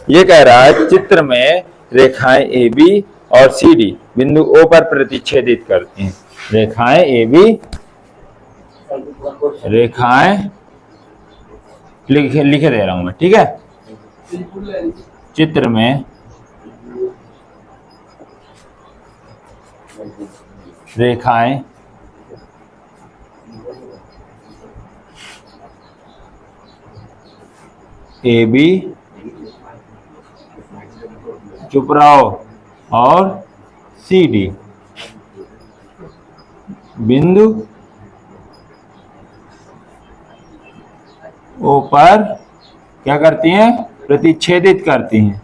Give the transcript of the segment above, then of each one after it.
ये कह रहा है चित्र में रेखाएं ए बी और सी डी बिंदु ओ पर प्रतिच्छेदित करती हैं। रेखाएं ए बी, रेखाएं लिखे दे रहा हूं मैं, ठीक है। चित्र में रेखाएं ए बी, चुप रहो, और सी डी बिंदु ओ पर क्या करती हैं? प्रतिच्छेदित करती हैं।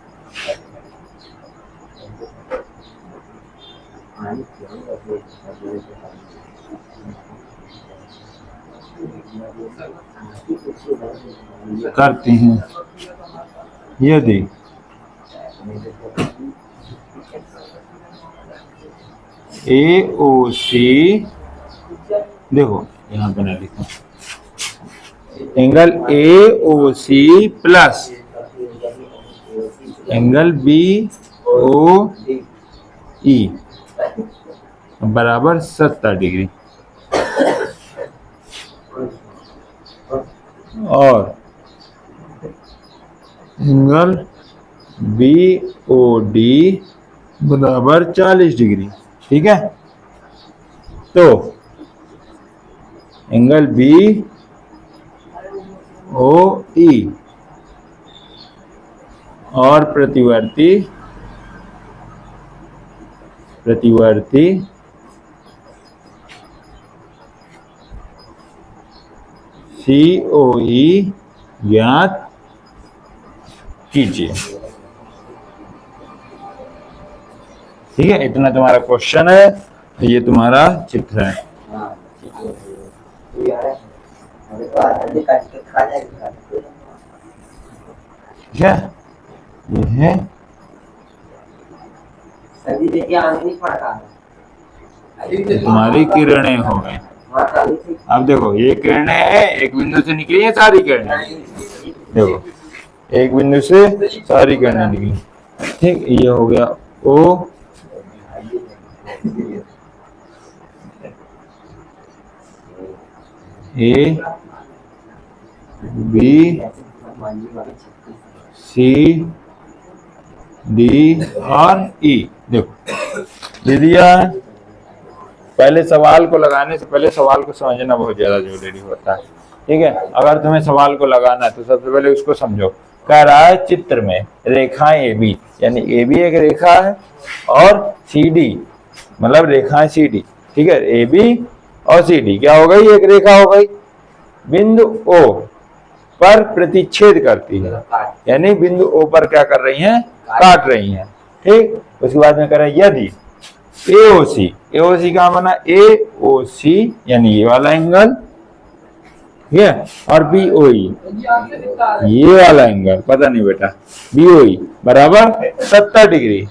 करती हैं यदि ए ओ सी, देखो यहां पे ना लिखो, angle A O C plus angle B O E बराबर 70 डिग्री, और एंगल बी ओ डी बराबर 40 डिग्री, ठीक है। तो एंगल बी ओ ई और प्रतिवर्ती सी ओ ई ज्ञात कीजिए, ठीक है। इतना तुम्हारा क्वेश्चन है, ये तुम्हारा चित्र है। ठीक है, ये है तुम्हारी किरणें हो गई। अब देखो ये किरणें हैं, एक बिंदु से निकली है सारी किरणें, देखो एक बिंदु से सारी किरणें निकली, ठीक। ये हो गया ओ, ए बी सी डी और ई, देखो दे दिया। पहले सवाल को लगाने से पहले सवाल को समझना बहुत ज्यादा जरूरी होता है, ठीक है। अगर तुम्हें सवाल को लगाना है तो सबसे पहले उसको समझो। कह रहा है चित्र में रेखाएं ए बी, यानी ए बी एक रेखा है और सी डी मतलब रेखाएं सी डी, ठीक है। ए बी और सी डी क्या हो गई? एक रेखा हो गई। बिंदु ओ पर प्रतिच्छेद करती है, यानी बिंदु ओ पर क्या कर रही हैं? काट रही हैं, ठीक। उसके बाद में कह रहा है यदि एओसी, एओसी का बना एओसी यानी ये वाला एंगल, ठीक है, और बीओई ये वाला एंगल, पता नहीं बेटा, बीओई बराबर 70 डिग्री,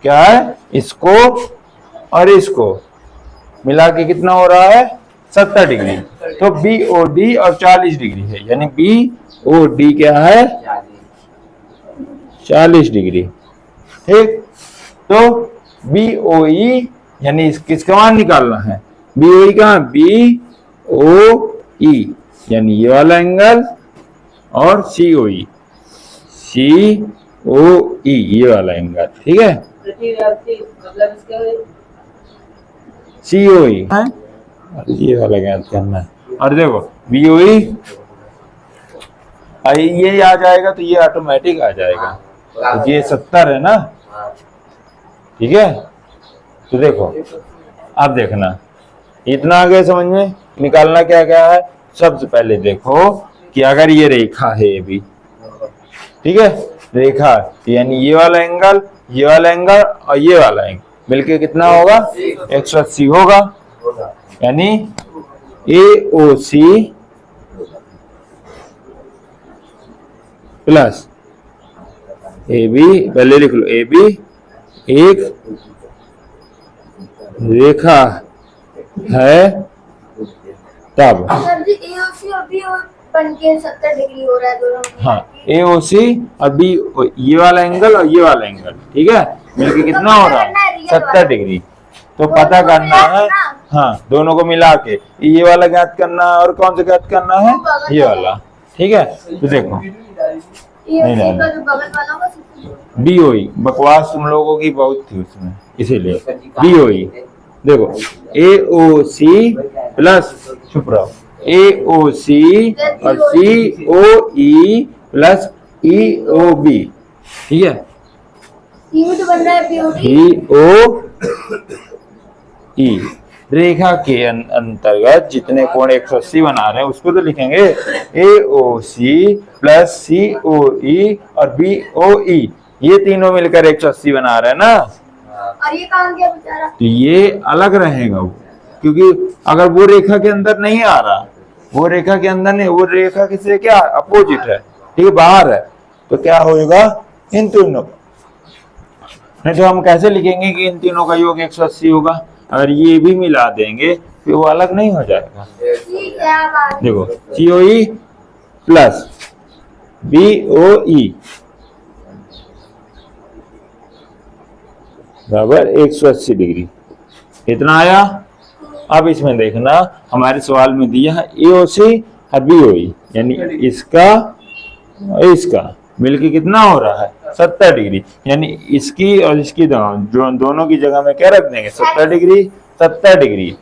क्या है? इसको और इसको मिला के कितना हो रहा है? 70 डिग्री। तो बीओडी और 40 डिग्री है, यानी बीओडी क्या है? 40 डिग्री, ठीक। तो बीओई यानी किसका मान निकालना है? बीओई का बीओई यानी ये वाला एंगल, और सीओई सीओई ये वाला एंगल, ठीक है। सीओई ये वाला ज्ञात करना है। और देखो बीओई ये आ जाएगा तो ये ऑटोमेटिक आ जाएगा, तो ये 70 है ना, ठीक है। तो देखो अब देखना, इतना आ गया समझ में? निकालना क्या क्या है? सबसे पहले देखो कि अगर ये रेखा है ये भी, ठीक है, रेखा यानी ये वाला एंगल, ये वाला एंगल और ये वाला एंगल मिलके कितना होगा? 180 होगा, यानी AOC प्लस AB, पहले लिख लो, AB एक रेखा है तब बन के 70 डिग्री हो रहा है दोनों में। हाँ, AOC और बी, ये वाला एंगल और ये वाला एंगल, ठीक है, मिलके कितना हो रहा है 70 डिग्री। तो पता करना है, हाँ, दोनों को मिला के ये वाला ज्ञात करना है और कौन सा ज्ञात करना है, ये वाला, ठीक है। तो देखो नहीं BOE बकवास तुम लोगों की बहुत थी उसमें, इसीलिए BOE देखो AOC प्लस चुप रहो, AOC और COE प्लस EOB, ठीक है, बन रहा है BOE रेखा के अंतर्गत जितने कोण 180 बना रहे हैं उसको तो लिखेंगे AOC प्लस COE और BOE, ये तीनों मिलकर 180 बना रहे हैं ना। और ये कहाँ गया बेचारा? तो ये अलग रहेगा वो, क्योंकि अगर वो रेखा के अंदर नहीं आ रहा, वो रेखा के अंदर नहीं, वो रेखा किससे क्या अपोजिट है, ठीक है, बाहर है, तो क्या होगा इन तीनों, नहीं तो हम कैसे लिखेंगे कि इन तीनों का योग 180 होगा। अगर ये भी मिला देंगे तो वो अलग नहीं हो जाएगा। देखो COE प्लस BOE बराबर 180 डिग्री, इतना आया। अब इसमें देखना हमारे सवाल में दिया है AOC और BOE, यानी इसका इसका मिलके कितना हो रहा है 70 डिग्री, यानी इसकी और इसकी जो दोनों की जगह में क्या रख देंगे 70 डिग्री, 70 डिग्री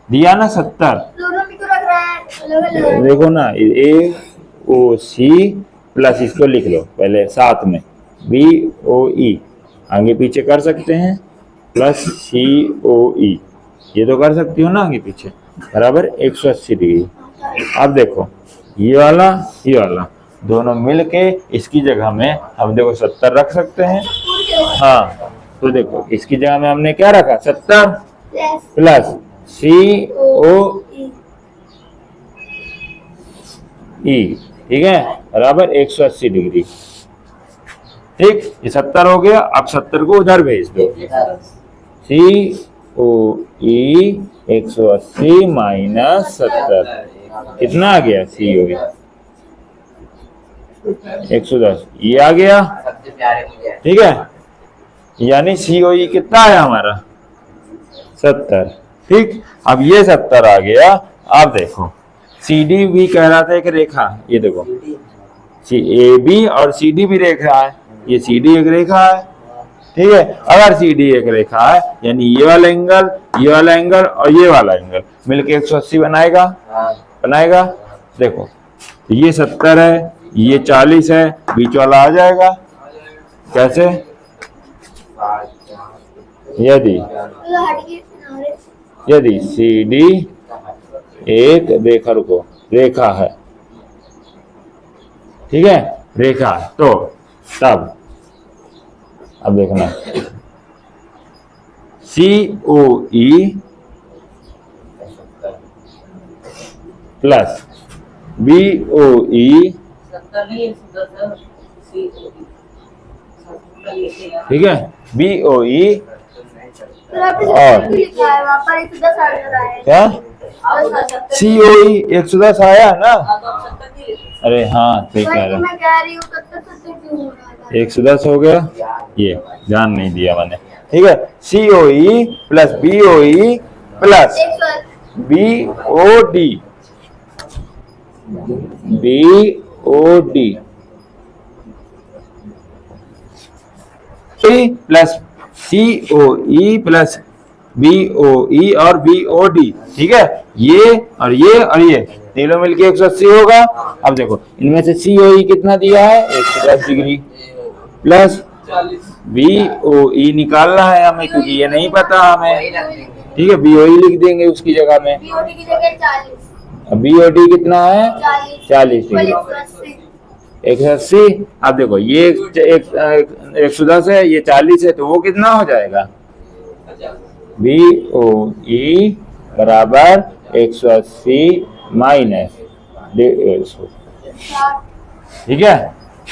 दिया ना 70, दोनों में क्यों रख रहा है? देखो ना AOC प्लस इसको लिख लो पहले साथ में BOE, आगे पीछे कर सकते हैं, प्लस COE, ये तो कर सकती हो ना आगे पीछे, बराबर 180 डिग्री। अब देखो ये वाला दोनों मिलके इसकी जगह में हम देखो 70 रख सकते हैं। हाँ, तो देखो इसकी जगह में हमने क्या रखा 70 प्लस COE, ठीक है, बराबर 180 डिग्री, ठीक, ये 70 हो गया। अब 70 को उधर भेज दो, COE 180 माइनस 70 कितना आ गया, COE 110, ये आ गया, ठीक है, यानी COE कितना आया हमारा 70, ठीक। अब ये 70 आ गया। अब देखो CD भी कह रहा था एक रेखा, ये देखो AB और CD भी रेखा है, ये CD एक रेखा है, ठीक है। अगर CD एक रेखा है यानी ये वाला एंगल और ये वाला एंगल मिलके 180 बनाएगा। देखो ये 70 है, ये 40 है, बीच वाला आ जाएगा, कैसे, यदि CD एक रेखा है, ठीक है, रेखा है, तो तब अब देखना COE प्लस BOE, ठीक है, BOE और क्या COE 110 आया ना, अरे हाँ ठीक है, 110 हो गया, ये ध्यान नहीं दिया मैंने, ठीक है। COE plus BOE plus BOD plus COE plus BOE और BOD, ठीक है, ये और ये तीनों मिलके 180 होगा। अब देखो इनमें से COE कितना दिया है 110 डिग्री प्लस BOE निकालना है हमें, क्योंकि ये नहीं पता हमें, ठीक है, BOE लिख देंगे उसकी जगह में, BOD कितना है 40 डिग्री 180। अब देखो ये 110 है, ये 40 है, तो वो कितना हो जाएगा BOE बराबर 180 माइनस 150, ठीक है।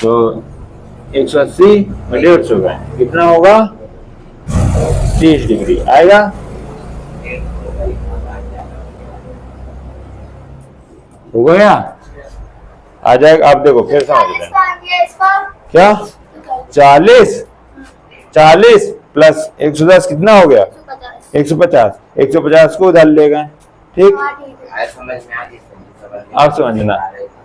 तो 180 में 150 का कितना होगा 30 डिग्री आएगा। हो गया, आ जाएगा। आप देखो फिर समझ 40 लेना का आ गया इसका क्या 40 40 प्लस 110 कितना हो गया 150। 150 150 को उधर ले गए ठीक। हाँ ठीक है। समझ में आ गई आप समझना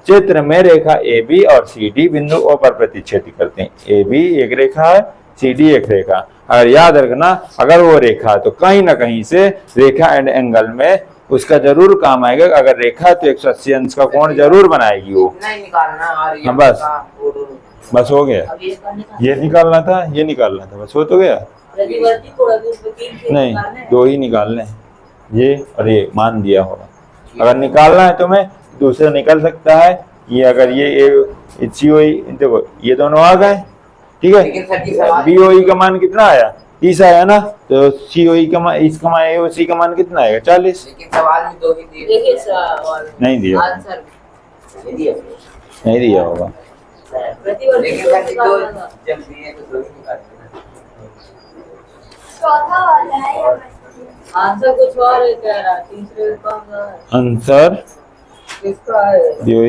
चित्र में रेखा ए बी और सी डी बिंदु ओ पर प्रतिच्छेद करते हैं। ए बी एक रेखा है सी डी एक रेखा। अगर याद रखना अगर वो रेखा है तो कहीं ना कहीं से रेखा एंड एंगल में उसका जरूर काम आएगा। अगर रेखा है तो 180 अंश का कोण जरूर बनाएगी वो। इतना ही निकालना और ये हाँ, बस। का बस हो गया। अब ये करने का ये निकालना था ये निकालना था बस हो तो गया। प्रतिवर्ती थोड़ा दूर पे 3 से नहीं निकालना है। दो ही निकालने हैं, ये और ये मान दिया होगा। अगर निकालना है तो मैं दूसरा निकल सकता है। ये अगर ये COE देखो ये दोनों आ गए ठीक लेकिन सर जी है। सवाल BOE का मान कितना आया 30 आया ना तो COE का मान इसका मान AOC का मान कितना आएगा 40। लेकिन सवाल में 2 ही दिए देखिए सवाल नहीं दिया आंसर ये दिए नहीं दिया होगा। प्रतिवर्ती लेकिन को सर जी 2 निकालना था। जब दिए तो 2 ही निकालते हैं चौथा वाला है या आंसर कुछ और है कह रहा तीसरे का आंसर किसका है BOE